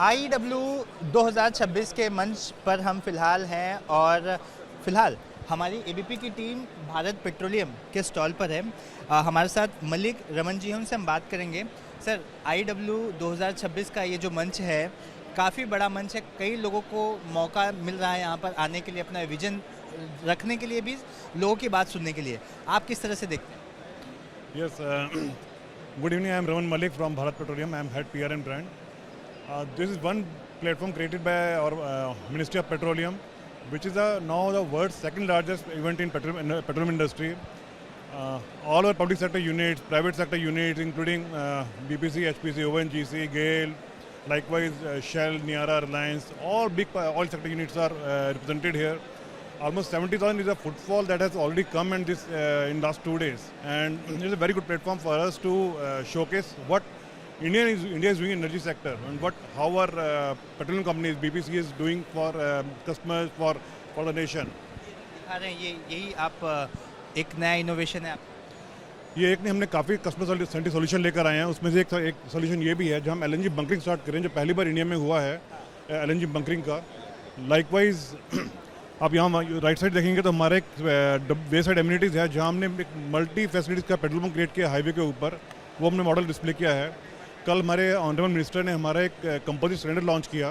IEW 2026 के मंच पर हम फ़िलहाल हैं और फ़िलहाल हमारी ABP की टीम भारत पेट्रोलियम के स्टॉल पर है। हमारे साथ मलिक रमन जी हैं, उनसे हम बात करेंगे। सर, IEW 2026 का ये जो मंच है काफ़ी बड़ा मंच है, कई लोगों को मौका मिल रहा है यहाँ पर आने के लिए, अपना विजन रखने के लिए भी, लोगों की बात सुनने के लिए। आप किस तरह से देखते हैं? Yes, good evening. I am Raman Malik from Bharat Petroleum. I am head PR and brand. This is one platform created by our Ministry of Petroleum, which is now the world's second largest event in petroleum industry. All our public sector units, private sector units, including BPC, HPC, ONGC, GAIL, likewise Shell, Niara, Reliance, all big oil sector units are represented here. Almost 70,000 is a footfall that has already come in this in last 2 days, and it is a very good platform for us to showcase what India is doing in energy sector and how our petroleum companies BPC is doing for customers for the nation. दिखा रहे हैं यही आप एक नया innovation है आप। ये एक ने हमने काफ़ी कस्टमर सेंट्रिक सोल्यूशन लेकर आए हैं। उसमें से एक सोल्यूशन ये भी है जो हम LNG बंकरिंग स्टार्ट करें, जो पहली बार इंडिया में हुआ है LNG बंकरिंग का। लाइकवाइज आप यहाँ राइट साइड देखेंगे तो हमारे एक वे साइड एम्यूनिटीज़ है जहाँ हमने एक मल्टी फैसिलिटीज़ का पेट्रोल पंप क्रिएट किया हाईवे के ऊपर, वो हमने मॉडल डिस्प्ले किया है। कल हमारे ऑनरेबल मिनिस्टर ने हमारा एक कंपोजिट सिलेंडर लॉन्च किया,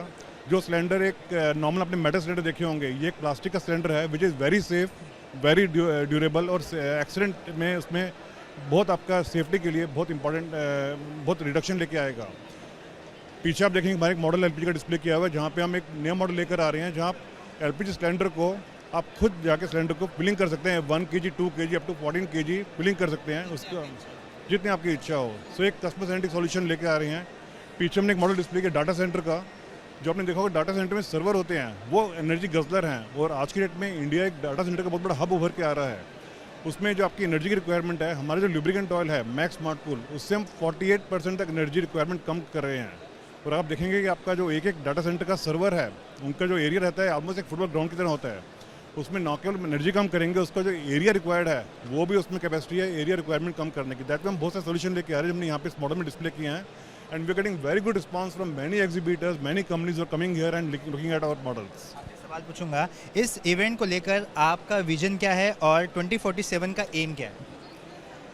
जो सिलेंडर एक नॉर्मल अपने मेटल सिलेंडर देखे होंगे, ये एक प्लास्टिक का सिलेंडर है which is very safe, very durable, और एक्सीडेंट में उसमें बहुत आपका सेफ्टी के लिए बहुत इंपॉर्टेंट बहुत रिडक्शन लेके आएगा। पीछे आप देखेंगे हमारे एक मॉडल LPG का डिस्प्ले किया हुआ है, जहाँ पे हम एक नया मॉडल लेकर आ रहे हैं, जहाँ LPG सिलेंडर को आप खुद जाके सिलेंडर को फिलिंग कर सकते हैं। 1 kg, 2 kg, up to 14 kg filling कर सकते हैं, उसका जितनी आपकी इच्छा हो। सो एक कस्टमर सेंट्रिक सॉल्यूशन लेके आ रहे हैं। पीछे हमने एक मॉडल डिस्प्ले किया डाटा सेंटर का, जो आपने देखा होगा डाटा सेंटर में सर्वर होते हैं, वो एनर्जी गजलर हैं, और आज की डेट में इंडिया एक डाटा सेंटर का बहुत बड़ा हब उभर के आ रहा है। उसमें जो आपकी एनर्जी की रिक्वायरमेंट है, हमारे जो लुब्रिकेंट ऑयल है मैक्स स्मार्ट कूल, उससे हम 48% तक एनर्जी रिक्वायरमेंट कम कर रहे हैं। और आप देखेंगे कि आपका जो एक डाटा सेंटर का सर्वर है, उनका जो एरिया रहता है ऑलमोस्ट एक फुटबॉल ग्राउंड की तरह होता है। उसमें न केवल एनर्जी कम करेंगे, उसका जो एरिया रिक्वायर्ड है वो भी उसमें कैपेसिटी है एरिया रिक्वायरमेंट कम करने की। दैट में हम बहुत सारे सोल्यूशन लेके आ रहे हैं, हमने यहाँ पे इस मॉडल में डिस्प्ले किए हैं, and we are getting very good response from many exhibitors, many companies are coming here and looking at our models. सवाल पूछूंगा, इस इवेंट को लेकर आपका विजन क्या है और 2047 का एम क्या है?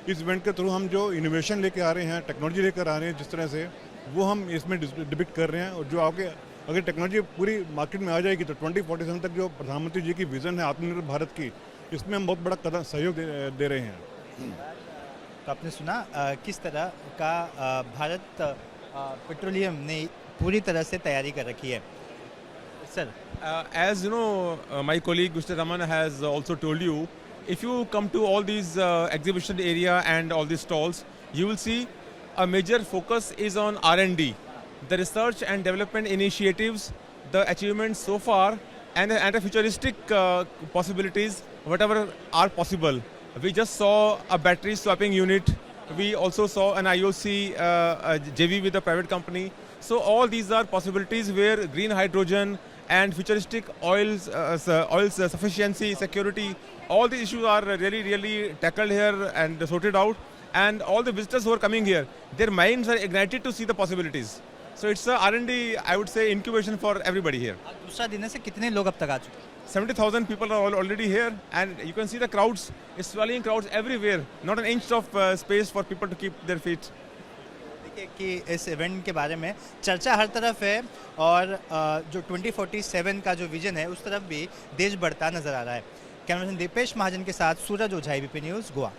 इस इवेंट के थ्रू हम जो इनोवेशन लेके आ रहे हैं, टेक्नोलॉजी लेकर आ रहे हैं, जिस तरह से वो हम इसमें डिपिक्ट कर रहे हैं, और जो आगे अगर टेक्नोलॉजी पूरी मार्केट में आ जाएगी तो 2047 तक जो प्रधानमंत्री जी की विज़न है आत्मनिर्भर भारत की, इसमें हम बहुत बड़ा कदम सहयोग दे रहे हैं। तो आपने सुना किस तरह का भारत पेट्रोलियम ने पूरी तरह से तैयारी कर रखी है। Sir, as you know, my colleague Mr. Raman has also told you, if you come to all these exhibition area and all these stalls, you will see a major focus is on R&D, the research and development initiatives, the achievements so far, and the futuristic possibilities, whatever are possible. We just saw a battery swapping unit. We also saw an IOC JV with a private company. So all these are possibilities where green hydrogen and futuristic oils sufficiency, security, all these issues are really tackled here and sorted out. And all the visitors who are coming here, their minds are ignited to see the possibilities. So it's a R&D, I would say, incubation for everybody here. दूसरा दिन है, से कितने लोग अब तक आ चुके हैं? 70,000 people are already here, and you can see the crowds, it's swelling crowds everywhere. Not an inch of space for people to keep their feet. देखिए कि इस इवेंट के बारे में चर्चा हर तरफ है, और जो 2047 का जो विजन है उस तरफ भी देश बढ़ता नजर आ रहा है। कैमरामैन दीपेश महाजन के साथ सूरज ओझा, ABP न्यूज़, गोवा।